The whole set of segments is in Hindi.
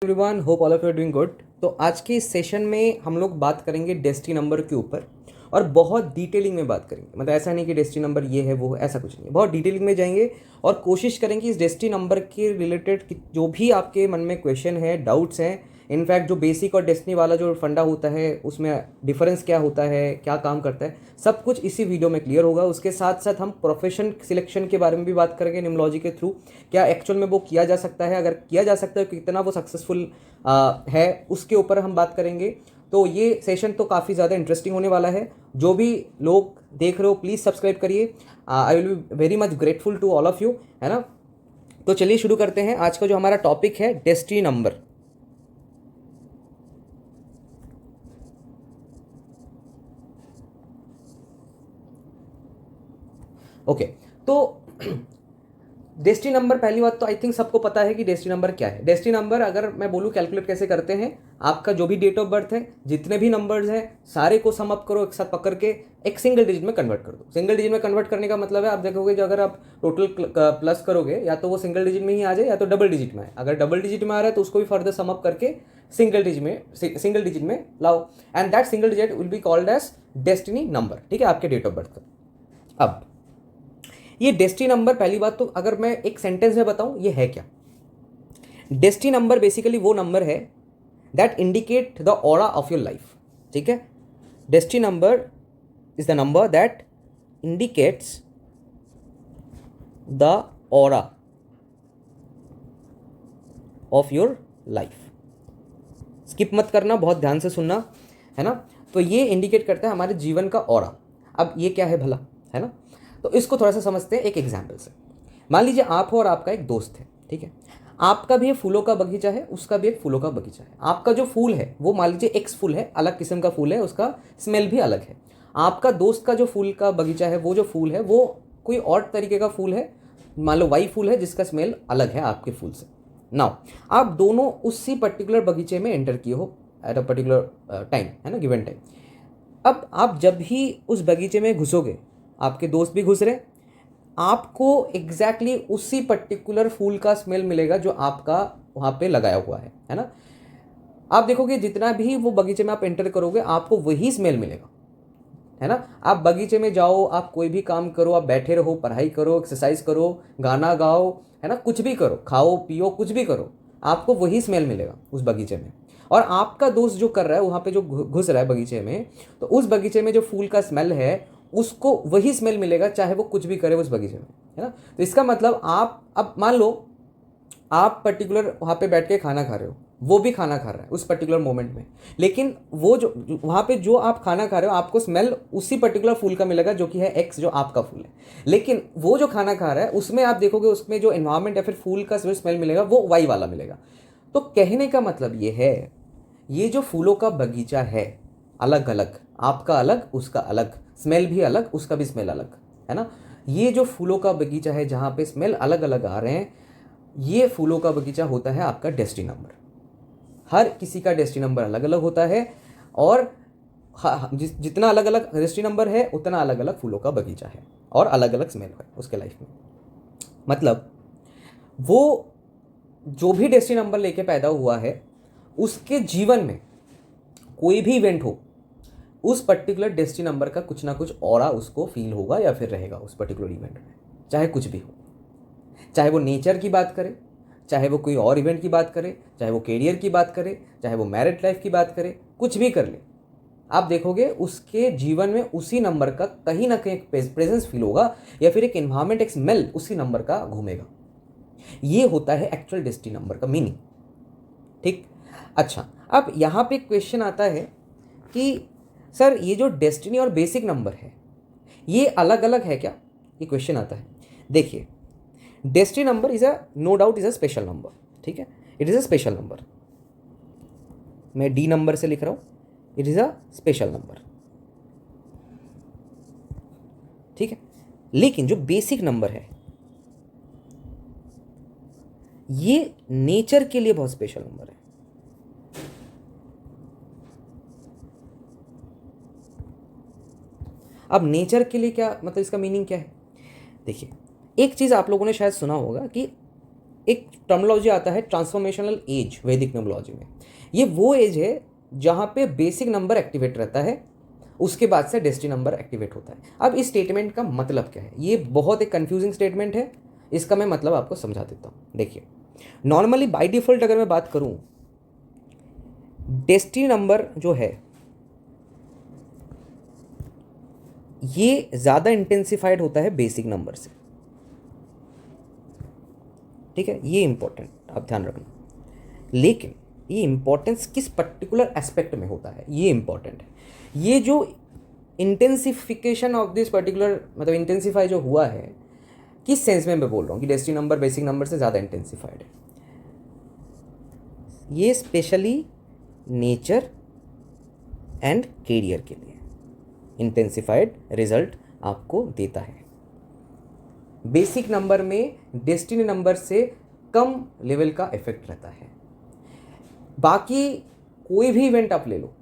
Everyone, hope all of you are doing good. तो आज के इस सेशन में हम लोग बात करेंगे डेस्टी नंबर के ऊपर और बहुत डिटेलिंग में बात करेंगे। मतलब ऐसा नहीं कि डेस्टी नंबर ये है वो है, ऐसा कुछ नहीं है। बहुत डिटेलिंग में जाएंगे और कोशिश करेंगे इस डेस्टी नंबर के रिलेटेड जो भी आपके मन में क्वेश्चन है, डाउट्स हैं, इनफैक्ट जो बेसिक और डेस्टिनी वाला जो फंडा होता है उसमें डिफरेंस क्या होता है, क्या काम करता है, सब कुछ इसी वीडियो में क्लियर होगा। उसके साथ साथ हम प्रोफेशन सिलेक्शन के बारे में भी बात करेंगे न्यूमरोलॉजी के थ्रू। क्या एक्चुअल में वो किया जा सकता है, अगर किया जा सकता है कितना वो सक्सेसफुल है, उसके ऊपर हम बात करेंगे। तो ये सेशन तो काफ़ी ज़्यादा इंटरेस्टिंग होने वाला है। जो भी लोग देख रहे हो प्लीज़ सब्सक्राइब करिए। I will be very much grateful to all of you, है ना। तो चलिए शुरू करते हैं। आज का जो हमारा टॉपिक है डेस्टिनी नंबर। ओके, तो डेस्टिनी नंबर, पहली बात तो आई थिंक सबको पता है कि डेस्टिनी नंबर क्या है। डेस्टिनी नंबर अगर मैं बोलूँ कैलकुलेट कैसे करते हैं, आपका जो भी डेट ऑफ बर्थ है, जितने भी नंबर्स हैं सारे को सम अप करो, एक साथ पकड़ के एक सिंगल डिजिट में कन्वर्ट कर दो। सिंगल डिजिट में कन्वर्ट करने का मतलब है, आप देखोगे जो अगर आप टोटल प्लस करोगे या तो वो सिंगल डिजिट में ही आ जाए या तो डबल डिजिट में आए। अगर डबल डिजिट में आ रहा है तो उसको भी फर्दर सम अप करके सिंगल डिजिट में लाओ, and that single digit will be called as destiny number. ठीक है, आपके डेट ऑफ बर्थ का। अब ये डेस्टिनी नंबर, पहली बात तो अगर मैं एक सेंटेंस में बताऊं ये है क्या। डेस्टिनी नंबर बेसिकली वो नंबर है that indicate the aura of your life. ठीक है, destiny number is the number that indicates the aura of your life. Skip मत करना, बहुत ध्यान से सुनना, है ना। तो ये इंडिकेट करता है हमारे जीवन का ऑरा। अब ये क्या है भला, है ना। तो इसको थोड़ा सा समझते हैं एक एग्जाम्पल से। मान लीजिए आप हो और आपका एक दोस्त है, ठीक है। आपका भी फूलों का बगीचा है, उसका भी एक फूलों का बगीचा है। आपका जो फूल है वो मान लीजिए एक्स फूल है, अलग किस्म का फूल है, उसका स्मेल भी अलग है। आपका दोस्त का जो फूल का बगीचा है, वो जो फूल है वो कोई और तरीके का फूल है, मान लो वाई फूल है, जिसका स्मेल अलग है आपके फूल से। नाउ आप दोनों उसी पर्टिकुलर बगीचे में एंटर किए हो एट अ पर्टिकुलर टाइम, है ना, गिवन टाइम। अब आप जब भी उस बगीचे में घुसोगे, आपके दोस्त भी घुस रहे, आपको एग्जैक्टली उसी पर्टिकुलर फूल का स्मेल मिलेगा जो आपका वहाँ पे लगाया हुआ है ना। आप देखोगे जितना भी वो बगीचे में आप एंटर करोगे आपको वही स्मेल मिलेगा, है ना। आप बगीचे में जाओ, आप कोई भी काम करो, आप बैठे रहो, पढ़ाई करो, एक्सरसाइज करो, गाना गाओ, है ना, कुछ भी करो, खाओ पियो, कुछ भी करो, आपको वही स्मेल मिलेगा उस बगीचे में। और आपका दोस्त जो कर रहा है वहाँ पे, जो घुस रहा है बगीचे में, तो उस बगीचे में जो फूल का स्मेल है उसको वही स्मेल मिलेगा, चाहे वो कुछ भी करे उस बगीचे में, है ना। तो इसका मतलब आप, अब मान लो आप पर्टिकुलर वहाँ पे बैठ के खाना खा रहे हो, वो भी खाना खा रहा है उस पर्टिकुलर मोमेंट में, लेकिन वो जो वहाँ पे जो आप खाना खा रहे हो आपको स्मेल उसी पर्टिकुलर फूल का मिलेगा जो कि है एक्स, जो आपका फूल है। लेकिन वो जो खाना खा रहा है उसमें आप देखोगे उसमें जो एनवायरमेंट या फिर फूल का जो स्मेल मिलेगा वो वाई वाला मिलेगा। तो कहने का मतलब ये है, ये जो फूलों का बगीचा है अलग अलग, आपका अलग उसका अलग, स्मेल भी अलग उसका भी स्मेल अलग, है ना। ये जो फूलों का बगीचा है जहाँ पे स्मेल अलग अलग आ रहे हैं, ये फूलों का बगीचा होता है आपका डेस्टिनी नंबर। हर किसी का डेस्टिनी नंबर अलग अलग होता है, और जितना अलग अलग डेस्टिनी नंबर है उतना अलग अलग फूलों का बगीचा है और अलग अलग स्मेल है उसके लाइफ में। मतलब वो जो भी डेस्टिनी नंबर लेके पैदा हुआ है उसके जीवन में कोई भी इवेंट हो, उस पर्टिकुलर डेस्टिनी नंबर का कुछ ना कुछ ऑरा उसको फील होगा या फिर रहेगा उस पर्टिकुलर इवेंट में, चाहे कुछ भी हो। चाहे वो नेचर की बात करे, चाहे वो कोई और इवेंट की बात करे, चाहे वो कैरियर की बात करे, चाहे वो मैरिड लाइफ की बात करे, कुछ भी कर ले, आप देखोगे उसके जीवन में उसी नंबर का कहीं ना कहीं एक प्रेजेंस फील होगा या फिर एक एनवायरमेंट, एक स्मेल उसी नंबर का घूमेगा। ये होता है एक्चुअल डेस्टिनी नंबर का मीनिंग। ठीक, अच्छा, अब यहाँ पे क्वेश्चन आता है कि सर ये जो डेस्टिनी और बेसिक नंबर है ये अलग अलग है क्या, ये क्वेश्चन आता है। देखिए, destiny number is a, no doubt is a special number, ठीक है, it is a special number. मैं डी नंबर से लिख रहा हूं, it is a special number, ठीक है। लेकिन जो बेसिक नंबर है ये नेचर के लिए बहुत स्पेशल नंबर है। अब नेचर के लिए क्या मतलब, इसका मीनिंग क्या है। देखिए, एक चीज आप लोगों ने शायद सुना होगा कि एक टर्मिनोलॉजी आता है ट्रांसफॉर्मेशनल एज वैदिक न्यूमरोलॉजी में। ये वो एज है जहाँ पे बेसिक नंबर एक्टिवेट रहता है, उसके बाद से डेस्टिनी नंबर एक्टिवेट होता है। अब इस स्टेटमेंट का मतलब क्या है? ये बहुत एक कंफ्यूजिंग स्टेटमेंट है, इसका मैं मतलब आपको समझा देता हूँ। देखिए, नॉर्मली बाय डिफ़ॉल्ट अगर मैं बात करूँ, डेस्टिनी नंबर जो है ये ज़्यादा इंटेंसिफाइड होता है बेसिक नंबर से, ठीक है, ये इंपॉर्टेंट आप ध्यान रखना। लेकिन ये इंपॉर्टेंस किस पर्टिकुलर एस्पेक्ट में होता है, ये इंपॉर्टेंट है। ये जो इंटेंसिफिकेशन ऑफ दिस पर्टिकुलर, मतलब इंटेंसिफाई जो हुआ है, किस सेंस में मैं बोल रहा हूँ कि डेस्टिनी नंबर बेसिक नंबर से ज़्यादा इंटेंसिफाइड है? ये स्पेशली नेचर एंड कैरियर के लिए इंटेंसिफाइड रिजल्ट आपको देता है। बेसिक नंबर में डेस्टिनी नंबर से कम लेवल का इफेक्ट रहता है। बाकी कोई भी इवेंट आप ले लो,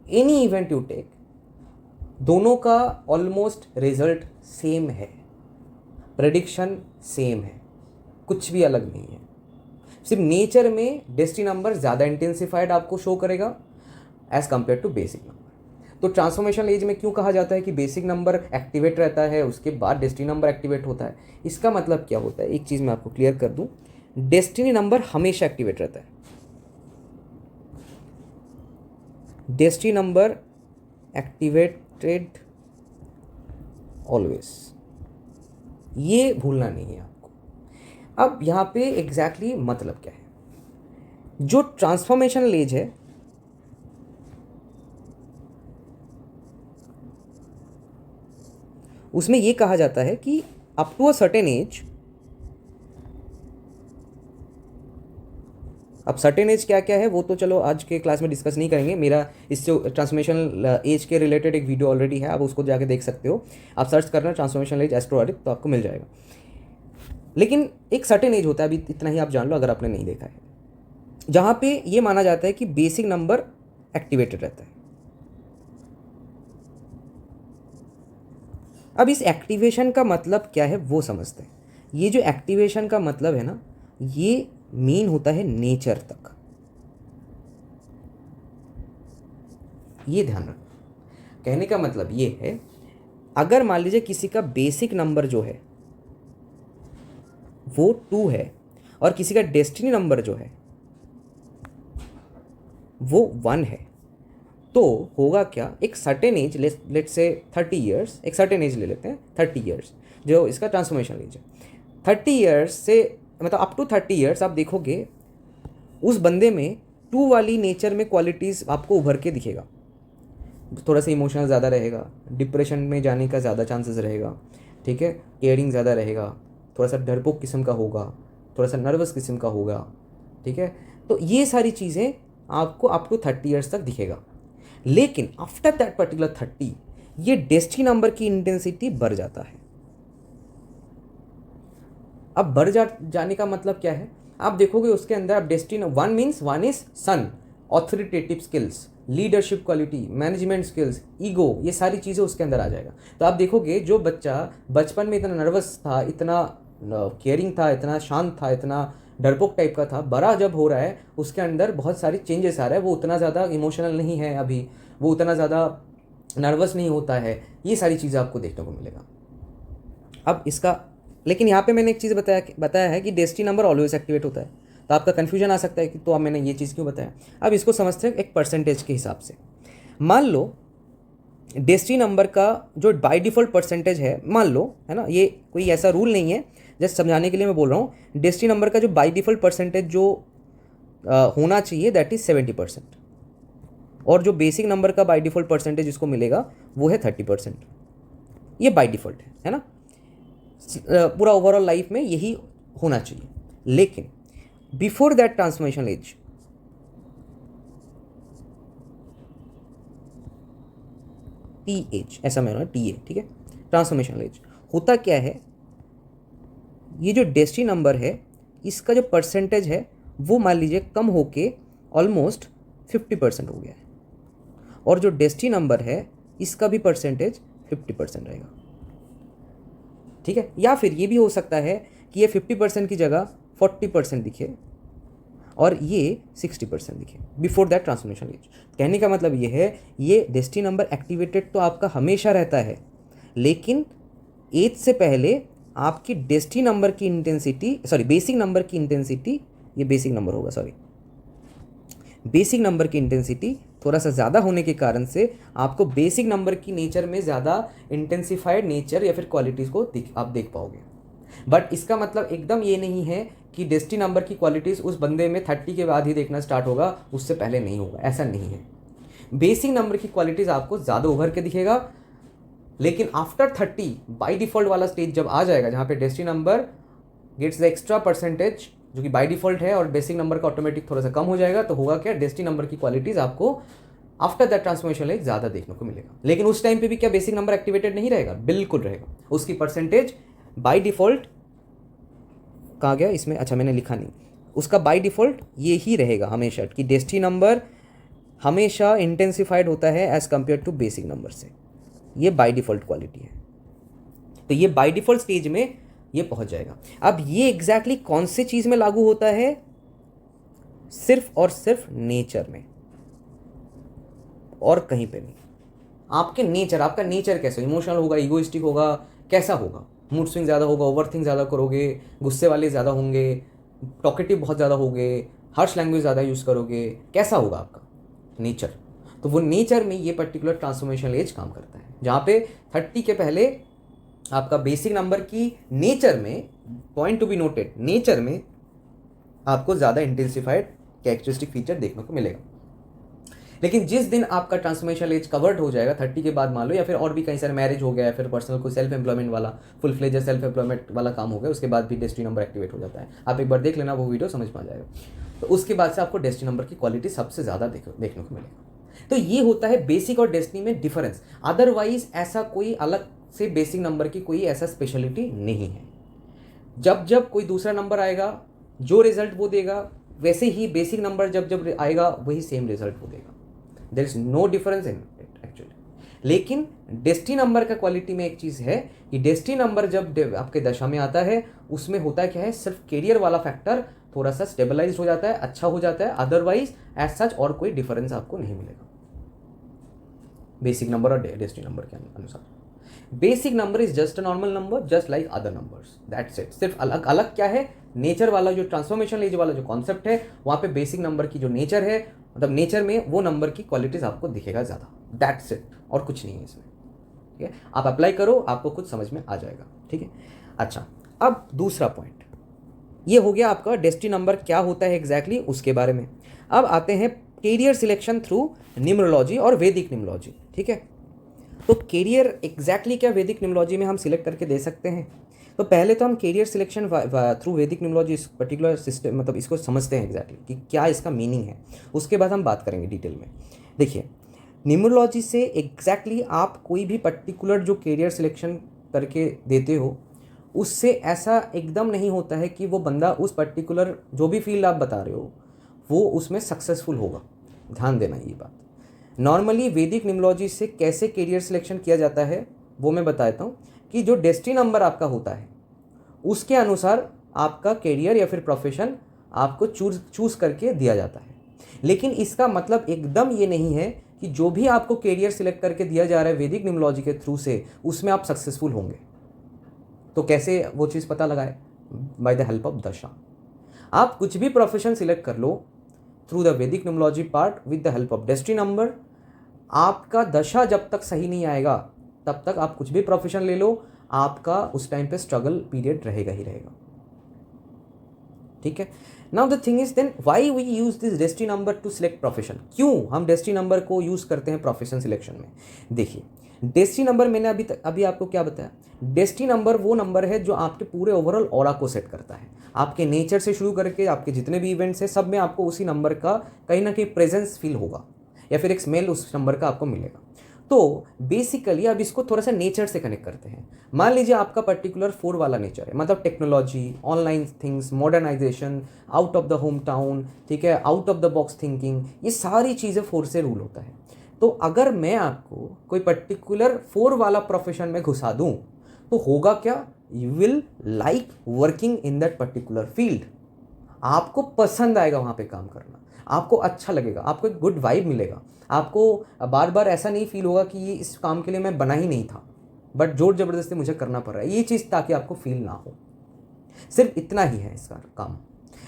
एनी इवेंट यू टेक, दोनों का ऑलमोस्ट रिजल्ट सेम है, प्रेडिक्शन सेम है, कुछ भी अलग नहीं है। सिर्फ नेचर में डेस्टिनी नंबर ज़्यादा इंटेंसिफाइड आपको शो करेगा as compare to basic number. तो ट्रांसफॉर्मेशनल एज में क्यों कहा जाता है कि बेसिक नंबर एक्टिवेट रहता है, उसके बाद डेस्टिनी नंबर एक्टिवेट होता है? इसका मतलब क्या होता है, एक चीज़ मैं आपको क्लियर कर दूं, डेस्टिनी नंबर हमेशा एक्टिवेट रहता है। डेस्टिनी नंबर एक्टिवेटेड ऑलवेज, ये भूलना नहीं है आपको। अब यहाँ पे एग्जैक्टली मतलब क्या है? जो ट्रांसफॉर्मेशनल एज है उसमें ये कहा जाता है कि up to a certain age, अब सर्टेन एज क्या क्या है वो तो चलो आज के क्लास में डिस्कस नहीं करेंगे। मेरा इससे ट्रांसफॉर्मेशनल एज के रिलेटेड एक वीडियो ऑलरेडी है, आप उसको जाके देख सकते हो। आप सर्च करना ट्रांसफॉर्मेशनल एज एस्ट्रो आदित्य तो आपको मिल जाएगा। लेकिन एक सर्टेन एज होता है, अभी इतना ही आप जान लो अगर आपने नहीं देखा है, जहाँ पे ये माना जाता है कि बेसिक नंबर एक्टिवेटेड रहता है। अब इस एक्टिवेशन का मतलब क्या है वो समझते हैं। ये जो एक्टिवेशन का मतलब है ना, ये मीन होता है नेचर तक, ये ध्यान रखना। कहने का मतलब ये है, अगर मान लीजिए किसी का बेसिक नंबर जो है वो 2 है और किसी का डेस्टिनी नंबर जो है वो 1 है, तो होगा क्या, एक certain age, let's say 30 years, एक सर्टेन एज ले लेते हैं 30 ईयर्स जो इसका ट्रांसफॉर्मेशनल एज है। 30 ईयर्स से मतलब अप टू 30 ईयर्स आप देखोगे उस बंदे में 2 वाली नेचर में क्वालिटीज़ आपको उभर के दिखेगा। थोड़ा सा इमोशनल ज़्यादा रहेगा, डिप्रेशन में जाने का ज़्यादा चांसेस रहेगा, ठीक है, केयरिंग ज़्यादा रहेगा, थोड़ा सा डरपोक किस्म का होगा, थोड़ा सा नर्वस किस्म का होगा, ठीक है। तो ये सारी चीज़ें आपको अप टू 30 ईयर्स तक दिखेगा। लेकिन आफ्टर दैट पर्टिकुलर 30 ये डेस्टिनी नंबर की इंटेंसिटी बढ़ जाता है। अब बढ़ जाने का मतलब क्या है, आप देखोगे उसके अंदर आप destiny 1 means 1 is sun, authoritative skills, leadership quality, management skills, ego, ये सारी चीज़ें उसके अंदर आ जाएगा। तो आप देखोगे जो बच्चा बचपन में इतना नर्वस था, इतना केयरिंग था, इतना शांत था, इतना डरपोक टाइप का था, बड़ा जब हो रहा है उसके अंदर बहुत सारी चेंजेस आ रहा है। वो उतना ज़्यादा इमोशनल नहीं है अभी, वो उतना ज़्यादा नर्वस नहीं होता है, ये सारी चीज़ें आपको देखने को मिलेगा। अब इसका, लेकिन यहाँ पे मैंने एक चीज़ बताया है कि डेस्टिनी नंबर ऑलवेज एक्टिवेट होता है, तो आपका कन्फ्यूजन आ सकता है कि तो अब मैंने ये चीज़ क्यों बताया। अब इसको समझते हैं एक परसेंटेज के हिसाब से। मान लो डेस्टिनी नंबर का जो बाय डिफ़ॉल्ट परसेंटेज है, मान लो, है ना, ये कोई ऐसा रूल नहीं है, जस्ट समझाने के लिए मैं बोल रहा हूँ। डेस्टिनी नंबर का जो बाय डिफ़ॉल्ट परसेंटेज जो होना चाहिए दैट इज़ 70%, और जो बेसिक नंबर का बाय डिफ़ॉल्ट परसेंटेज जिसको मिलेगा वो है 30%। ये बाय डिफ़ॉल्ट है ना, पूरा ओवरऑल लाइफ में यही होना चाहिए। लेकिन before that transformational age, T age, ऐसा मैं टी ए, ठीक है, ट्रांसफॉर्मेशनल एज होता क्या है, ये जो डेस्टिनी नंबर है इसका जो परसेंटेज है वो मान लीजिए कम होके ऑलमोस्ट 50% हो गया है, और जो डेस्टिनी नंबर है इसका भी परसेंटेज 50% रहेगा, ठीक है। या फिर ये भी हो सकता है कि ये 50% की जगह 40% दिखे और ये 60% दिखे बिफोर दैट ट्रांसफॉर्मेशन एज। कहने का मतलब ये है, ये डेस्टिनी नंबर एक्टिवेटेड तो आपका हमेशा रहता है, लेकिन एज से पहले आपकी डेस्टिनी नंबर की इंटेंसिटी, सॉरी बेसिक नंबर की इंटेंसिटी, ये बेसिक नंबर होगा, सॉरी बेसिक नंबर की इंटेंसिटी थोड़ा सा ज़्यादा होने के कारण से आपको बेसिक नंबर की नेचर में ज़्यादा इंटेंसिफाइड नेचर या फिर क्वालिटीज़ को आप देख पाओगे। बट इसका मतलब एकदम ये नहीं है कि डेस्टिनी नंबर की क्वालिटीज़ उस बंदे में 30 के बाद ही देखना स्टार्ट होगा, उससे पहले नहीं होगा, ऐसा नहीं है। बेसिक नंबर की क्वालिटीज़ आपको ज़्यादा उभर के दिखेगा, लेकिन आफ्टर 30 बाई डिफ़ॉल्ट वाला स्टेज जब आ जाएगा, जहाँ पे destiny number gets the extra percentage जो कि बाई डिफ़ॉल्ट है और बेसिक नंबर का ऑटोमेटिक थोड़ा सा कम हो जाएगा, तो होगा क्या, डेस्टिनी नंबर की क्वालिटीज़ आपको आफ्टर दैट ट्रांसफॉर्मेशन एक ज़्यादा देखने को मिलेगा। लेकिन उस टाइम पे भी क्या बेसिक नंबर एक्टिवेटेड नहीं रहेगा? बिल्कुल रहेगा। उसकी परसेंटेज बाई डिफ़ॉल्ट कहाँ गया इसमें, अच्छा मैंने लिखा नहीं, उसका बाई डिफ़ॉल्ट ये ही रहेगा हमेशा कि डेस्टिनी नंबर हमेशा इंटेंसिफाइड होता है as compare to basic number से। ये बाई डिफ़ॉल्ट क्वालिटी है, तो ये बाई डिफ़ॉल्ट स्टेज में ये पहुंच जाएगा। अब ये एग्जैक्टली कौन से चीज़ में लागू होता है? सिर्फ और सिर्फ नेचर में, और कहीं पे नहीं। आपके नेचर, आपका नेचर कैसा, इमोशनल होगा, इगोइस्टिक होगा, कैसा होगा, मूड स्विंग ज़्यादा होगा, ओवरथिंक ज़्यादा करोगे, गुस्से वाले ज़्यादा होंगे, टॉकेटिव बहुत ज़्यादा होगे, हार्श लैंग्वेज ज़्यादा यूज़ करोगे, कैसा होगा आपका नेचर? तो वो नेचर में ये पर्टिकुलर ट्रांसफॉर्मेशनल एज काम करता है, जहाँ पे 30 के पहले आपका बेसिक नंबर की नेचर में, point to be noted, nature में आपको ज़्यादा इंटेंसिफाइड कैरेक्टरिस्टिक फीचर देखने को मिलेगा। लेकिन जिस दिन आपका ट्रांसफॉर्मेशनल एज कवर्ड हो जाएगा 30 के बाद मान लो, या फिर और भी कई सारे मैरिज हो गया, या फिर पर्सनल कोई सेल्फ एम्प्लॉयमेंट वाला, फुल फ्लेजर सेल्फ एम्प्लॉयमेंट वाला काम हो गया, उसके बाद भी डेस्टिनी नंबर एक्टिवेट हो जाता है। आप एक बार देख लेना, वो वीडियो समझ में आ जाएगा। तो उसके बाद से आपको डेस्टिनी नंबर की क्वालिटी सबसे ज़्यादा देखने को मिलेगा। तो ये होता है बेसिक और डेस्टिनी में डिफरेंस। अदरवाइज ऐसा कोई अलग से बेसिक नंबर की कोई ऐसा स्पेशलिटी नहीं है। जब जब कोई दूसरा नंबर आएगा, जो रिजल्ट वो देगा, वैसे ही बेसिक नंबर जब जब आएगा वही सेम रिजल्ट वो देगा। There is no difference in it actually. लेकिन डेस्टिनी नंबर का क्वालिटी में एक चीज़ है कि डेस्टिनी नंबर जब आपके दशा में आता है, उसमें होता है क्या है, सिर्फ कैरियर वाला फैक्टर थोड़ा सा स्टेबलाइज हो जाता है, अच्छा हो जाता है। अदरवाइज एज सच और कोई डिफरेंस आपको नहीं मिलेगा बेसिक नंबर और डेस्टिनी नंबर के अनुसार। Basic number is just a normal number, just like other numbers, that's it. सिर्फ अलग अलग क्या है, नेचर वाला जो ट्रांसफॉर्मेशन एज वाला जो कॉन्सेप्ट है, वहाँ पे बेसिक नंबर की जो नेचर है, मतलब नेचर में वो नंबर की क्वालिटीज आपको दिखेगा ज़्यादा, दैट्स इट, और कुछ नहीं है इसमें। ठीक है, आप अप्लाई करो, आपको खुद समझ में आ जाएगा। ठीक है, अच्छा अब दूसरा पॉइंट, ये हो गया आपका डेस्टिनी नंबर क्या होता है एग्जैक्टली उसके बारे में। अब आते हैं कैरियर सिलेक्शन थ्रू न्यूमरोलॉजी और वैदिक न्यूमरोलॉजी। ठीक है, तो कैरियर एग्जैक्टली क्या वैदिक न्यूमरोलॉजी में हम सिलेक्ट करके दे सकते हैं? तो पहले तो हम कैरियर सिलेक्शन थ्रू वैदिक न्यूमरोलॉजी इस पर्टिकुलर सिस्टम, मतलब इसको समझते हैं एग्जैक्टली कि क्या इसका मीनिंग है। उसके बाद हम बात करेंगे डिटेल में। देखिए, न्यूमरोलॉजी से एग्जैक्टली आप कोई भी पर्टिकुलर जो कैरियर सिलेक्शन करके देते हो, उससे ऐसा एकदम नहीं होता है कि वो बंदा उस पर्टिकुलर जो भी फील्ड आप बता रहे हो वो उसमें सक्सेसफुल होगा। ध्यान देना ये बात। नॉर्मली वैदिक न्यूमरोलॉजी से कैसे कैरियर सिलेक्शन किया जाता है वो मैं बताता हूँ कि जो डेस्टिनी नंबर आपका होता है उसके अनुसार आपका कैरियर या फिर प्रोफेशन आपको चूज़ करके दिया जाता है। लेकिन इसका मतलब एकदम ये नहीं है कि जो भी आपको कैरियर सिलेक्ट करके दिया जा रहा है वैदिक न्यूमरोलॉजी के थ्रू से, उसमें आप सक्सेसफुल होंगे। तो कैसे वो चीज़ पता लगाए? बाय द हेल्प ऑफ दशा। आप कुछ भी प्रोफेशन सिलेक्ट कर लो थ्रू द वैदिक numerology part with the help of destiny number, आपका दशा जब तक सही नहीं आएगा तब तक आप कुछ भी प्रोफेशन ले लो, आपका उस टाइम पे स्ट्रगल पीरियड रहेगा ही रहेगा। ठीक है, now the thing is then why we use this destiny number to select profession. क्यों हम डेस्टिनी नंबर को यूज करते हैं प्रोफेशन सिलेक्शन में? देखिए, डेस्टिनी नंबर मैंने अभी आपको क्या बताया, डेस्टिनी नंबर वो नंबर है जो आपके पूरे ओवरऑल ऑरा को सेट करता है। आपके नेचर से शुरू करके आपके जितने भी इवेंट्स हैं सब में आपको उसी नंबर का कहीं ना कहीं प्रेजेंस फील होगा, या फिर एक स्मेल उस नंबर का आपको मिलेगा। तो बेसिकली अब इसको थोड़ा सा नेचर से कनेक्ट करते हैं। मान लीजिए आपका पर्टिकुलर 4 वाला नेचर है, मतलब technology, online things, modernization, out of the home town, ठीक है, out of the box thinking, ये सारी चीज़ें 4 से रूल होता है। तो अगर मैं आपको कोई पर्टिकुलर 4 वाला प्रोफेशन में घुसा दूँ तो होगा क्या, you will like working in that particular field. आपको पसंद आएगा वहाँ पे काम करना, आपको अच्छा लगेगा, आपको एक गुड वाइब मिलेगा, आपको बार बार ऐसा नहीं फील होगा कि ये इस काम के लिए मैं बना ही नहीं था बट जोर ज़बरदस्ती मुझे करना पड़ रहा है, ये चीज़ ताकि आपको फील ना हो। सिर्फ इतना ही है इसका काम।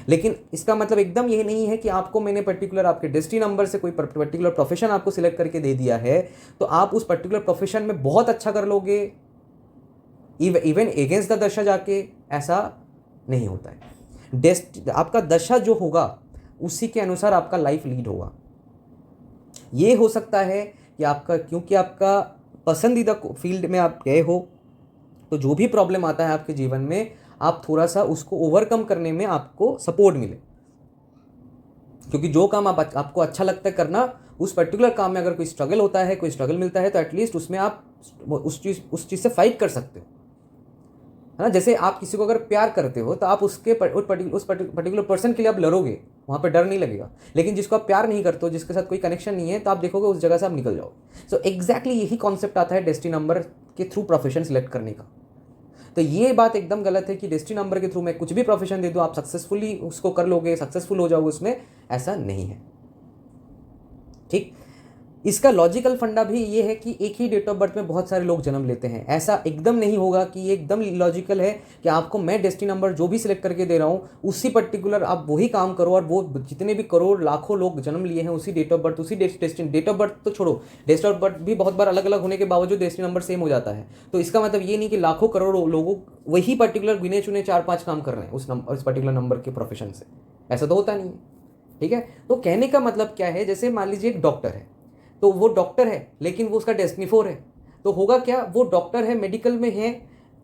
लेकिन इसका मतलब एकदम ये नहीं है कि आपको मैंने पर्टिकुलर आपके डेस्टिनी नंबर से कोई पर्टिकुलर प्रोफेशन आपको सिलेक्ट करके दे दिया है तो आप उस पर्टिकुलर प्रोफेशन में बहुत अच्छा कर लोगे इवन अगेंस्ट द दशा जाके, ऐसा नहीं होता है। आपका दशा जो होगा उसी के अनुसार आपका लाइफ लीड होगा। ये हो सकता है कि आपका, क्योंकि आपका पसंदीदा फील्ड में आप गए हो तो जो भी प्रॉब्लम आता है आपके जीवन में आप थोड़ा सा उसको ओवरकम करने में आपको सपोर्ट मिले, क्योंकि जो काम आपको अच्छा लगता है करना, उस पर्टिकुलर काम में अगर कोई स्ट्रगल होता है, कोई स्ट्रगल मिलता है तो एटलीस्ट उसमें आप उस चीज़ से फाइट कर सकते हो, है ना। जैसे आप किसी को अगर प्यार करते हो तो आप उस पर्टिकुलर पर्सन के लिए आप लड़ोगे, वहाँ पे डर नहीं लगेगा। लेकिन जिसको आप प्यार नहीं करते हो, जिसके साथ कोई कनेक्शन नहीं है, तो आप देखोगे उस जगह से आप निकल जाओगे। सो एग्जैक्टली यही कॉन्सेप्ट आता है डेस्टिनी नंबर के थ्रू प्रोफेशन सिलेक्ट करने का। तो ये बात एकदम गलत है कि डेस्टिनी नंबर के थ्रू मैं कुछ भी प्रोफेशन दे दूँ आप सक्सेसफुली उसको कर लोगे, सक्सेसफुल हो जाओगे उसमें, ऐसा नहीं है। ठीक, इसका लॉजिकल फंडा भी ये है कि एक ही डेट ऑफ बर्थ में बहुत सारे लोग जन्म लेते हैं, ऐसा एकदम नहीं होगा कि ये एकदम लॉजिकल है कि आपको मैं डेस्टिनी नंबर जो भी सिलेक्ट करके दे रहा हूँ उसी पर्टिकुलर आप वही काम करो, और वो जितने भी करोड़ लाखों लोग जन्म लिए हैं उसी डेट ऑफ बर्थ, उसी डेट ऑफ बर्थ तो छोड़ो, डेट ऑफ बर्थ भी बहुत बार अलग अलग होने के बावजूद डेस्टिनी नंबर सेम हो जाता है। तो इसका मतलब ये नहीं कि लाखों करोड़ों लोगों वही पर्टिकुलर गिने चुने 4-5 काम कर रहे हैं उस पर्टिकुलर नंबर के प्रोफेशन से, ऐसा तो होता नहीं है। ठीक है, तो कहने का मतलब क्या है, जैसे मान लीजिए एक डॉक्टर है, तो वो डॉक्टर है लेकिन वो उसका डेस्टिनी 4 है, तो होगा क्या, वो डॉक्टर है, मेडिकल में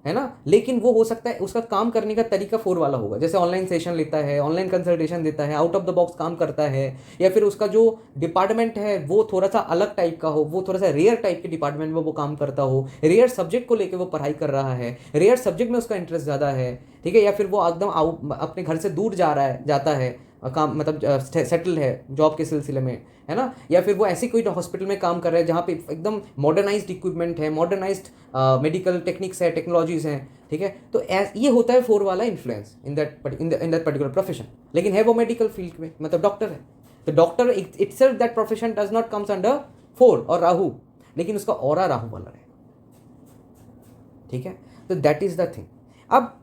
है ना, लेकिन वो हो सकता है उसका काम करने का तरीका 4 वाला होगा। जैसे ऑनलाइन सेशन लेता है, ऑनलाइन कंसल्टेशन देता है, आउट ऑफ द बॉक्स काम करता है, या फिर उसका जो डिपार्टमेंट है वो थोड़ा सा अलग टाइप का हो, वो थोड़ा सा रेयर टाइप के डिपार्टमेंट में वो काम करता हो, रेयर सब्जेक्ट को लेकर वो पढ़ाई कर रहा है, रेयर सब्जेक्ट में उसका इंटरेस्ट ज़्यादा है। ठीक है, या फिर वो एकदम अपने घर से दूर जाता है काम, मतलब सेटल है जॉब के सिलसिले में, है ना, या फिर वो ऐसी कोई हॉस्पिटल में काम कर रहे हैं जहाँ पे एकदम मॉडर्नाइज्ड इक्विपमेंट है, मॉडर्नाइज्ड मेडिकल टेक्निक्स है, टेक्नोलॉजीज हैं। ठीक है, तो ये होता है 4 वाला influence in that particular profession. लेकिन है वो मेडिकल फील्ड में, मतलब डॉक्टर है, तो doctor itself that profession does not comes under 4 और राहु, लेकिन उसका ऑरा राहु वाला है। ठीक है, तो दैट इज द थिंग। अब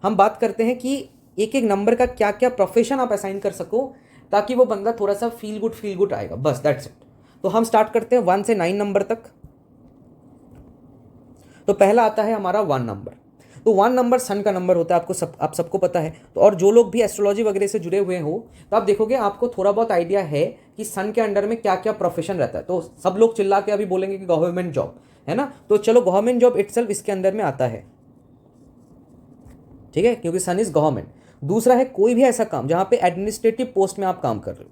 हम बात करते हैं कि एक एक नंबर का क्या क्या प्रोफेशन आप असाइन कर सको ताकि वो बंदा थोड़ा सा फील गुड आएगा, बस दैट्स इट। तो हम स्टार्ट करते हैं 1 से 9 नंबर तक। तो पहला आता है हमारा 1 नंबर। तो 1 नंबर सन का नंबर होता है, आप सबको पता है। तो और जो लोग भी एस्ट्रोलॉजी वगैरह से जुड़े हुए हो तो आप देखोगे आपको थोड़ा बहुत आइडिया है कि सन के अंडर में क्या क्या प्रोफेशन रहता है। तो सब लोग चिल्ला के अभी बोलेंगे कि गवर्नमेंट जॉब, है ना, तो चलो गवर्नमेंट जॉब इटसेल्फ इसके अंदर में आता है। ठीक है, क्योंकि सन इज गवर्नमेंट। दूसरा है कोई भी ऐसा काम जहां पे एडमिनिस्ट्रेटिव पोस्ट में आप काम कर रहे हो।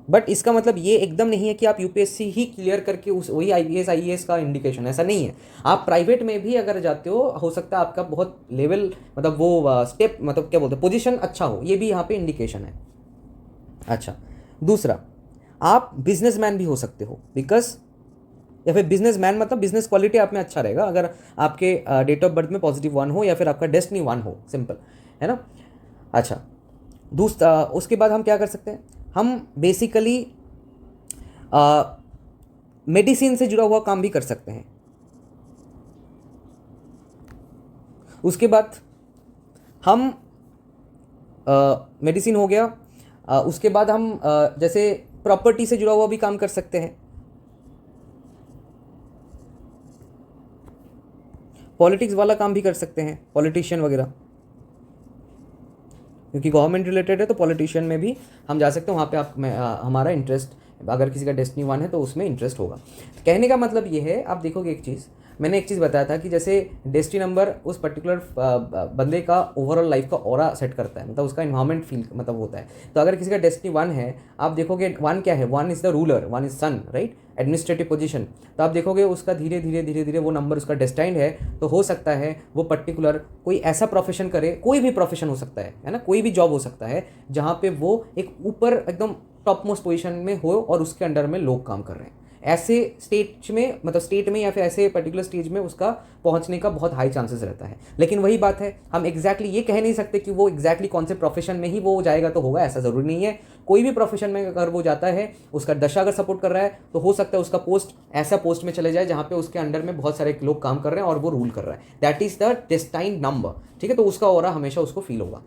बट इसका मतलब ये एकदम नहीं है कि आप यूपीएससी ही क्लियर करके वही आईएएस का इंडिकेशन, ऐसा नहीं है। आप प्राइवेट में भी अगर जाते हो सकता है आपका बहुत लेवल, मतलब वो स्टेप, मतलब क्या बोलते हैं, पोजीशन अच्छा हो, ये भी यहाँ पे इंडिकेशन है। अच्छा, दूसरा आप बिजनेसमैन भी हो सकते हो, बिकॉज, या फिर बिजनेसमैन मतलब बिजनेस क्वालिटी आप में अच्छा रहेगा अगर आपके डेट ऑफ बर्थ में +1 हो या फिर आपका डेस्टिनी 1 हो, सिंपल है ना। अच्छा, दूसरा उसके बाद हम क्या कर सकते हैं, हम बेसिकली मेडिसिन से जुड़ा हुआ काम भी कर सकते हैं। उसके बाद हम मेडिसिन हो गया, उसके बाद हम जैसे प्रॉपर्टी से जुड़ा हुआ भी काम कर सकते हैं, पॉलिटिक्स वाला काम भी कर सकते हैं, पॉलिटिशियन वगैरह, क्योंकि गवर्नमेंट रिलेटेड है तो पॉलिटिशियन में भी हम जा सकते हैं। वहाँ पे हमारा इंटरेस्ट, अगर किसी का डेस्टिनी 1 है तो उसमें इंटरेस्ट होगा। तो कहने का मतलब ये है, आप देखोगे एक चीज़, मैंने एक चीज़ बताया था कि जैसे डेस्टिनी नंबर उस पर्टिकुलर बंदे का ओवरऑल लाइफ का ऑरा सेट करता है, मतलब उसका इन्वायरमेंट फील मतलब होता है। तो अगर किसी का डेस्टिनी 1 है, आप देखोगे 1 क्या है, 1 is the ruler, 1 is sun, right, administrative position. तो आप देखोगे उसका धीरे धीरे वो नंबर उसका डेस्टाइंड है, तो हो सकता है वो पर्टिकुलर कोई ऐसा प्रोफेशन करे, कोई भी प्रोफेशन हो सकता है ना, कोई भी जॉब हो सकता है जहाँ पे वो एक ऊपर एकदम टॉप मोस्ट पोजीशन में हो और उसके अंडर में लोग काम कर रहे हैं, ऐसे स्टेज में, मतलब स्टेट में या फिर ऐसे पर्टिकुलर स्टेज में उसका पहुंचने का बहुत हाई चांसेस रहता है। लेकिन वही बात है, हम एग्जैक्टली ये कह नहीं सकते कि वो एग्जैक्टली कौन से प्रोफेशन में ही वो जाएगा तो होगा, ऐसा ज़रूरी नहीं है। कोई भी प्रोफेशन में अगर वो जाता है, उसका दशा अगर सपोर्ट कर रहा है, तो हो सकता है उसका पोस्ट ऐसा पोस्ट में चले जाए जहाँ पे उसके अंडर में बहुत सारे लोग काम कर रहे हैं और वो रूल कर रहा है। That is the destined number, ठीक है। तो उसका ऑरा हमेशा उसको फील होगा।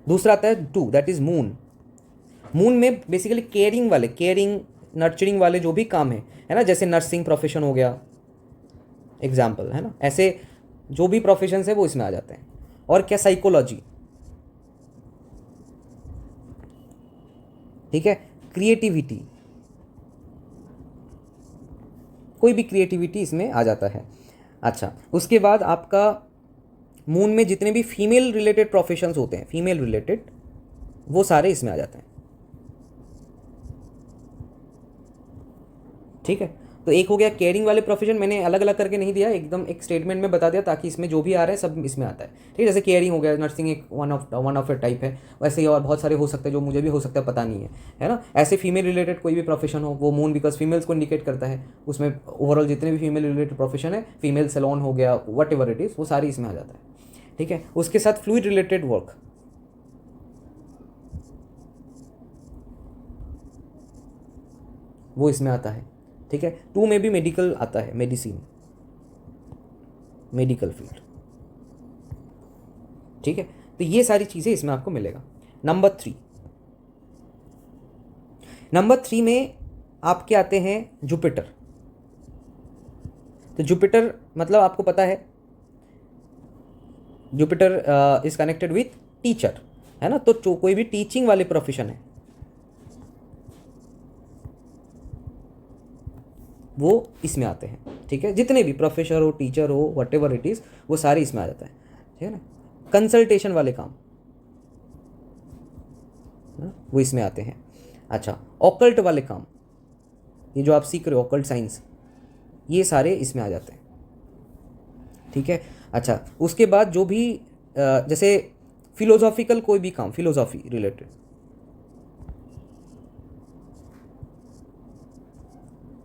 दूसरा आता है 2, दैट इज मून। मून में बेसिकली केयरिंग नर्चरिंग वाले जो भी काम है ना, जैसे नर्सिंग प्रोफेशन हो गया एग्जाम्पल, है ना, ऐसे जो भी प्रोफेशन है वो इसमें आ जाते हैं। और क्या, साइकोलॉजी, ठीक है, क्रिएटिविटी, कोई भी क्रिएटिविटी इसमें आ जाता है। अच्छा, उसके बाद आपका मून में जितने भी फीमेल रिलेटेड प्रोफेशंस होते हैं, फीमेल रिलेटेड, वो सारे इसमें आ जाते हैं, ठीक है। तो एक हो गया केयरिंग वाले प्रोफेशन, मैंने अलग अलग करके नहीं दिया, एकदम एक स्टेटमेंट में बता दिया ताकि इसमें जो भी आ रहा है सब इसमें आता है, ठीक है। जैसे केयरिंग हो गया, नर्सिंग एक वन ऑफ ए टाइप है, वैसे ही और बहुत सारे हो सकते हैं जो मुझे भी हो सकता है पता नहीं है ना। ऐसे फीमेल रिलेटेड कोई भी प्रोफेशन हो, वो मून बिकॉज फीमेल्स को इंडिकेट करता है, उसमें ओवरऑल जितने भी फीमेल रिलेटेड प्रोफेशन है, फीमेल सैलून हो गया, वट एवर इट इज़, वो सारी इसमें आ जाता है, ठीक है। उसके साथ फ्लूइड रिलेटेड वर्क, वो इसमें आता है, ठीक है। 2 में भी मेडिकल आता है, मेडिसिन, मेडिकल फील्ड, ठीक है। तो ये सारी चीज़ें इसमें आपको मिलेगा। नंबर 3 में आपके आते हैं जुपिटर। तो जुपिटर मतलब आपको पता है, Jupiter is connected with teacher, है ना। तो जो कोई भी टीचिंग वाले प्रोफेशन है वो इसमें आते हैं, ठीक है। जितने भी प्रोफेसर हो, टीचर हो, वट एवर इट इज़, वो सारे इसमें आ जाता है, ठीक है ना। कंसल्टेशन वाले काम वो इसमें आते हैं। अच्छा, ऑकल्ट वाले काम, ये जो आप सीख रहे हो ऑकल्ट साइंस, ये सारे इसमें आ जाते हैं, ठीक है। अच्छा, उसके बाद जो भी जैसे फिलोसॉफिकल कोई भी काम, फिलोसॉफी रिलेटेड,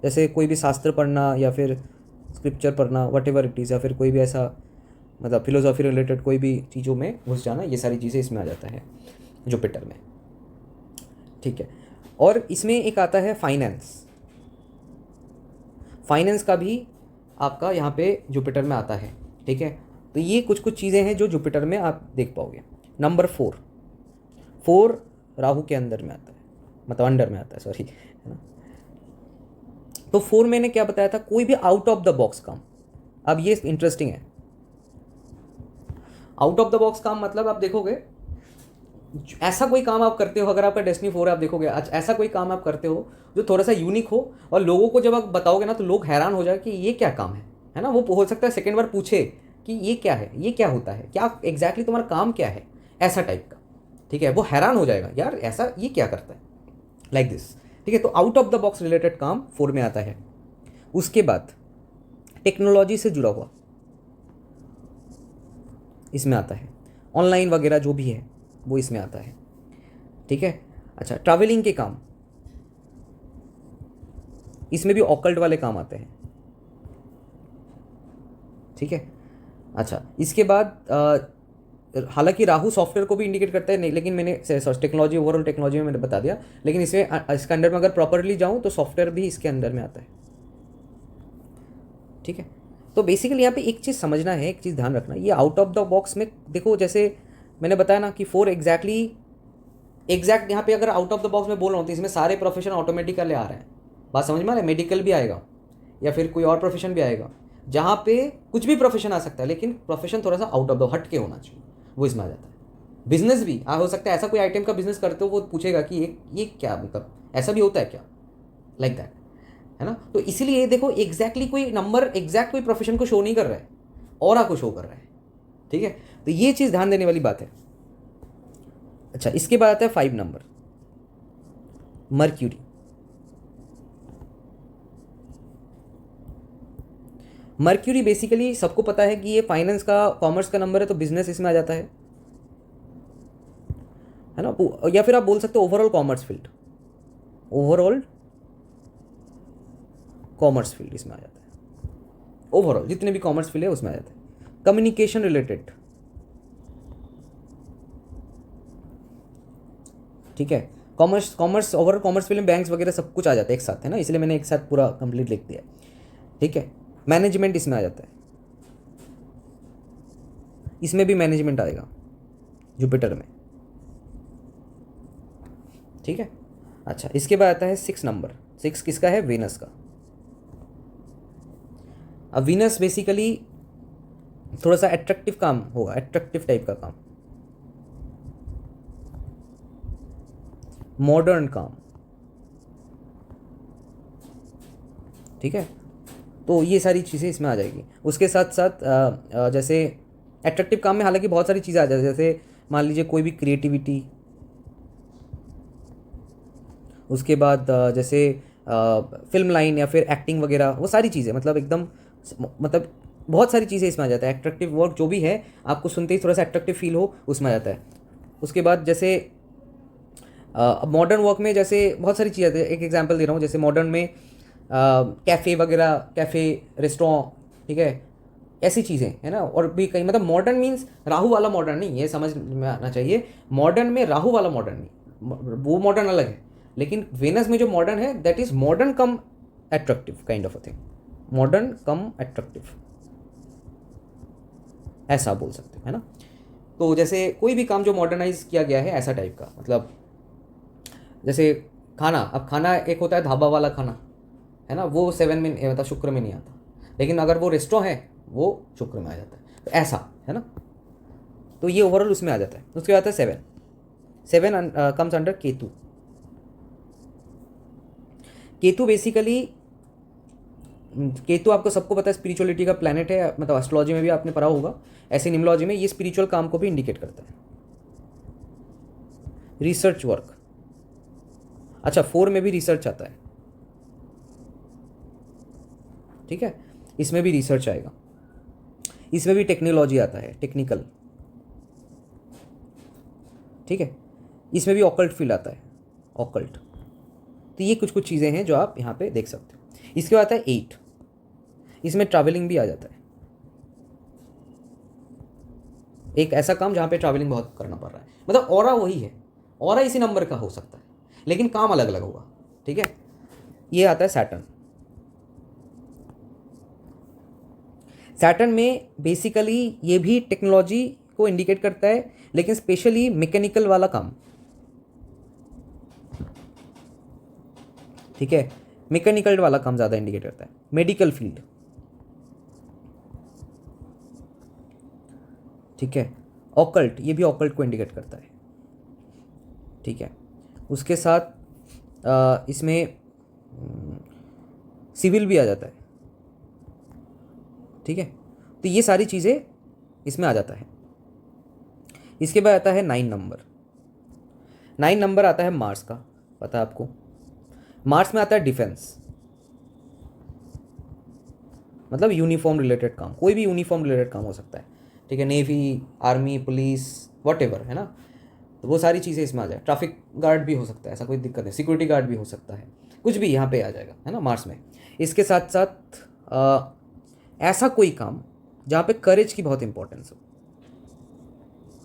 जैसे कोई भी शास्त्र पढ़ना या फिर स्क्रिप्चर पढ़ना, वट एवर इट इज़, या फिर कोई भी ऐसा मतलब फिलोसॉफी रिलेटेड कोई भी चीज़ों में घुस जाना, ये सारी चीज़ें इसमें आ जाता है जुपिटर में, ठीक है। और इसमें एक आता है फाइनेंस का भी आपका यहाँ पे जुपिटर में आता है, ठीक है। तो ये कुछ कुछ चीज़ें हैं जो जुपिटर में आप देख पाओगे। नंबर 4 राहु के अंदर में आता है, मतलब अंडर में आता है, सॉरी, है ना। तो 4 मैंने क्या बताया था, कोई भी आउट ऑफ द बॉक्स काम। अब ये इंटरेस्टिंग है, आउट ऑफ द बॉक्स काम मतलब आप देखोगे ऐसा कोई काम आप करते हो, अगर आपका डेस्टिनी 4 है, आप देखोगे ऐसा कोई काम आप करते हो जो थोड़ा सा यूनिक हो, और लोगों को जब आप बताओगे ना तो लोग हैरान हो जाए कि ये क्या काम है ना। वो हो सकता है सेकेंड बार पूछे कि ये क्या है, ये क्या होता है, क्या एग्जैक्टली तुम्हारा काम क्या है, ऐसा टाइप का, ठीक है। वो हैरान हो जाएगा, यार ऐसा ये क्या करता है, लाइक दिस, ठीक है। तो out of the box related काम 4 में आता है। उसके बाद टेक्नोलॉजी से जुड़ा हुआ इसमें आता है, ऑनलाइन वगैरह जो भी है वो इसमें आता है, ठीक है। अच्छा, ट्रैवलिंग के काम, इसमें भी ऑकल्ट वाले काम आते हैं, ठीक है। अच्छा, इसके बाद हालांकि राहु सॉफ्टवेयर को भी इंडिकेट करता है, नहीं, लेकिन मैंने टेक्नोलॉजी, ओवरऑल टेक्नोलॉजी में मैंने बता दिया, लेकिन इसमें इसके अंडर में अगर प्रॉपरली जाऊं तो सॉफ्टवेयर भी इसके अंदर में आता है, ठीक है। तो बेसिकली यहाँ पे एक चीज़ समझना है, एक चीज़ ध्यान रखना, ये आउट ऑफ द बॉक्स में देखो, जैसे मैंने बताया ना कि 4 एग्जैक्ट यहाँ पे अगर आउट ऑफ द बॉक्स में बोल रहा हूँ तो इसमें सारे प्रोफेशन ऑटोमेटिकली आ रहे हैं, बात समझ में आ रहा है। मेडिकल भी आएगा या फिर कोई और प्रोफेशन भी आएगा, जहाँ पे कुछ भी प्रोफेशन आ सकता है, लेकिन प्रोफेशन थोड़ा सा आउट ऑफ द हट के होना चाहिए, वो इसमें आ जाता है। बिजनेस भी हो सकता है, ऐसा कोई आइटम का बिजनेस करते हो, वो पूछेगा कि ये क्या, मतलब ऐसा भी होता है क्या, लाइक दैट, है ना। तो इसीलिए देखो एग्जैक्टली कोई नंबर एग्जैक्ट कोई प्रोफेशन को शो नहीं कर रहा है, ऑरा को शो कर रहा है, ठीक है। तो ये चीज़ ध्यान देने वाली बात है। अच्छा, इसके बाद आता है 5 नंबर, मर्क्यूरी। मर्क्यूरी बेसिकली सबको पता है कि ये फाइनेंस का, कॉमर्स का नंबर है, तो बिजनेस इसमें आ जाता है ना, या फिर आप बोल सकते हो overall commerce field, overall commerce field इसमें आ जाता है, ओवरऑल जितने भी कॉमर्स फील्ड है उसमें आ जाता है। कम्युनिकेशन रिलेटेड, ठीक है, कॉमर्स ओवरऑल कॉमर्स फील्ड में बैंक्स वगैरह सब कुछ आ जाता है एक साथ, है ना, इसलिए मैंने एक साथ पूरा कंप्लीट लिख दिया, ठीक है। मैनेजमेंट इसमें आ जाता है, इसमें भी मैनेजमेंट आएगा जुपिटर में, ठीक है। अच्छा, इसके बाद आता है 6 नंबर। 6 किसका है? वीनस का। अब वीनस बेसिकली थोड़ा सा एट्रैक्टिव काम होगा, एट्रैक्टिव टाइप का काम, मॉडर्न काम, ठीक है। तो ये सारी चीज़ें इसमें आ जाएगी। उसके साथ साथ जैसे एट्रैक्टिव काम में हालांकि बहुत सारी चीज़ें आ जाती है, जैसे मान लीजिए कोई भी क्रिएटिविटी, उसके बाद जैसे फिल्म लाइन या फिर एक्टिंग वगैरह, वो सारी चीज़ें मतलब एकदम मतलब बहुत सारी चीज़ें इसमें आ जाता है। एट्रैक्टिव वर्क जो भी है, आपको सुनते ही थोड़ा सा एट्रैक्टिव फील हो, उसमें आ जाता है। उसके बाद जैसे मॉडर्न वर्क में जैसे बहुत सारी चीज़ें आती है। एक एग्जांपल दे रहा हूँ, जैसे मॉडर्न में कैफ़े वगैरह, कैफ़े, रेस्टोरेंट, ठीक है, ऐसी चीज़ें, है ना। और भी कहीं मतलब मॉडर्न मीन्स राहु वाला मॉडर्न नहीं, ये समझ में आना चाहिए। मॉडर्न में राहु वाला मॉडर्न नहीं, वो मॉडर्न अलग है, लेकिन वेनस में जो मॉडर्न है that is modern come attractive kind of a thing, modern come attractive, ऐसा बोल सकते हो, है ना। तो जैसे कोई भी काम जो मॉडर्नाइज किया गया है ऐसा टाइप का, मतलब जैसे खाना, अब खाना एक होता है ढाबा वाला खाना, है ना, वो 7 में मतलब शुक्र में नहीं आता, लेकिन अगर वो रेस्टोरेंट है वो शुक्र में आ जाता है, तो ऐसा है ना। तो ये ओवरऑल उसमें आ जाता है। उसके बाद आता है 7 comes under Ketu. Ketu basically, Ketu आपको सबको पता है स्पिरिचुअलिटी का प्लैनेट है, मतलब एस्ट्रोलॉजी में भी आपने पढ़ा होगा, ऐसे न्यूमरोलॉजी में ये स्पिरिचुअल काम को भी इंडिकेट करता है। रिसर्च वर्क, अच्छा 4 में भी रिसर्च आता है, ठीक है, इसमें भी रिसर्च आएगा, इसमें भी टेक्नोलॉजी आता है, टेक्निकल, ठीक है, इसमें भी ऑकल्ट फील्ड आता है, ऑकल्ट। तो ये कुछ कुछ चीज़ें हैं जो आप यहाँ पे देख सकते हो। इसके बाद आता है 8, इसमें ट्रैवलिंग भी आ जाता है, एक ऐसा काम जहाँ पे ट्रैवलिंग बहुत करना पड़ रहा है, मतलब ऑरा वही है, ऑरा इसी नंबर का हो सकता है लेकिन काम अलग अलग होगा, ठीक है। ये आता है सैटर्न। सैटर्न में बेसिकली ये भी टेक्नोलॉजी को इंडिकेट करता है, लेकिन स्पेशली मैकेनिकल वाला काम, ठीक है, मैकेनिकल वाला काम ज़्यादा इंडिकेट करता है, मेडिकल फील्ड, ठीक है। ऑकल्ट, ये भी ऑकल्ट को इंडिकेट करता है, ठीक है। उसके साथ इसमें सिविल भी आ जाता है, ठीक है। तो ये सारी चीज़ें इसमें आ जाता है। इसके बाद आता है 9 नंबर। 9 नंबर आता है मार्स का, पता है आपको, मार्स में आता है डिफेंस, मतलब यूनिफॉर्म रिलेटेड काम, कोई भी यूनिफॉर्म रिलेटेड काम हो सकता है, ठीक है, नेवी, आर्मी, पुलिस, व्हाटएवर, है ना। तो वो सारी चीज़ें इसमें आ जाए। ट्रैफिक गार्ड भी हो सकता है, ऐसा कोई दिक्कत नहीं, सिक्योरिटी गार्ड भी हो सकता है, कुछ भी यहाँ पे आ जाएगा, है ना, मार्स में। इसके साथ साथ ऐसा कोई काम जहाँ पे करेज की बहुत इंपॉर्टेंस हो।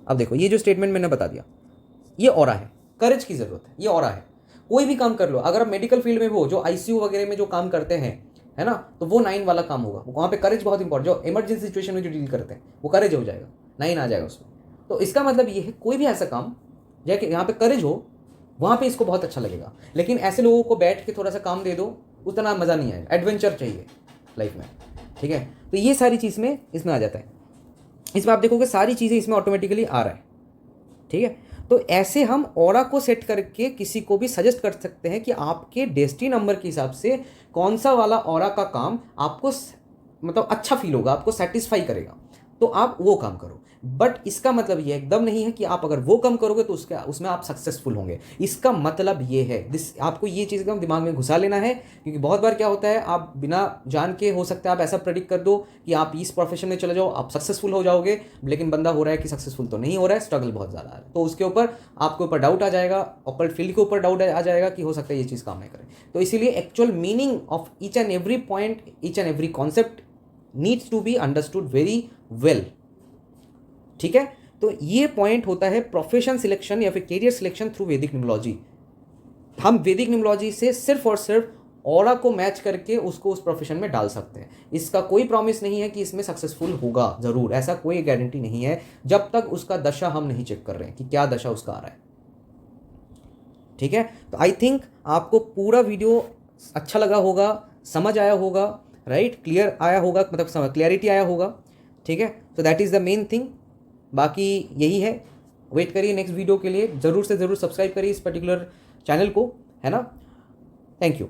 अब देखो, ये जो स्टेटमेंट मैंने बता दिया, ये ऑरा है, करेज की ज़रूरत है, ये ऑरा है। कोई भी काम कर लो, अगर आप मेडिकल फील्ड में हो, जो आईसीयू वगैरह में जो काम करते हैं, है ना, तो वो 9 वाला काम होगा, वहाँ पे करेज बहुत इंपॉर्टेंट, जो इमरजेंसी सिचुएशन में जो डील करते हैं वो करेज हो जाएगा, 9 आ जाएगा उसमें। तो इसका मतलब ये है, कोई भी ऐसा काम जैसे यहाँ पे करेज हो, वहाँ पे इसको बहुत अच्छा लगेगा। लेकिन ऐसे लोगों को बैठ के थोड़ा सा काम दे दो, उतना मज़ा नहीं आएगा, एडवेंचर चाहिए लाइफ में, ठीक है। तो ये सारी चीज़ में इसमें आ जाता है। इसमें आप देखोगे सारी चीज़ें इसमें ऑटोमेटिकली आ रहा है, ठीक है। तो ऐसे हम ऑरा को सेट करके किसी को भी सजेस्ट कर सकते हैं कि आपके डेस्टिनी नंबर के हिसाब से कौन सा वाला ऑरा का काम आपको मतलब अच्छा फील होगा, आपको सेटिस्फाई करेगा। तो आप वो काम करो। बट इसका मतलब ये एकदम नहीं है कि आप अगर वो काम करोगे तो उसमें आप सक्सेसफुल होंगे। इसका मतलब ये है, आपको ये चीज़ एकदम दिमाग में घुसा लेना है, क्योंकि बहुत बार क्या होता है, आप बिना जान के हो सकता है आप ऐसा प्रेडिक्ट कर दो कि आप इस प्रोफेशन में चले जाओ, आप सक्सेसफुल हो जाओगे, लेकिन बंदा हो रहा है कि सक्सेसफुल तो नहीं हो रहा है, स्ट्रगल बहुत ज़्यादा है, तो उसके ऊपर आपके ऊपर डाउट आ जाएगा, ऑकल्ट फील्ड के ऊपर डाउट आ जाएगा कि हो सकता है ये चीज़ काम नहीं करे। तो इसीलिए actual meaning of each and every point, each and every concept needs to be understood very well. ठीक है, तो ये पॉइंट होता है प्रोफेशन सिलेक्शन या फिर कैरियर सिलेक्शन थ्रू वैदिक न्यूमरोलॉजी। हम वैदिक न्यूमरोलॉजी से सिर्फ और सिर्फ ऑरा को मैच करके उसको उस प्रोफेशन में डाल सकते हैं। इसका कोई प्रॉमिस नहीं है कि इसमें सक्सेसफुल होगा ज़रूर, ऐसा कोई गारंटी नहीं है जब तक उसका दशा हम नहीं चेक कर रहे हैं कि क्या दशा उसका आ रहा है। ठीक है, तो आई थिंक आपको पूरा वीडियो अच्छा लगा होगा, समझ आया होगा, राइट, क्लियर आया होगा, मतलब क्लैरिटी आया होगा। ठीक है, तो that is the main thing. बाकी यही है, वेट करिए नेक्स्ट वीडियो के लिए, ज़रूर से ज़रूर सब्सक्राइब करिए इस पर्टिकुलर चैनल को, है ना। Thank you.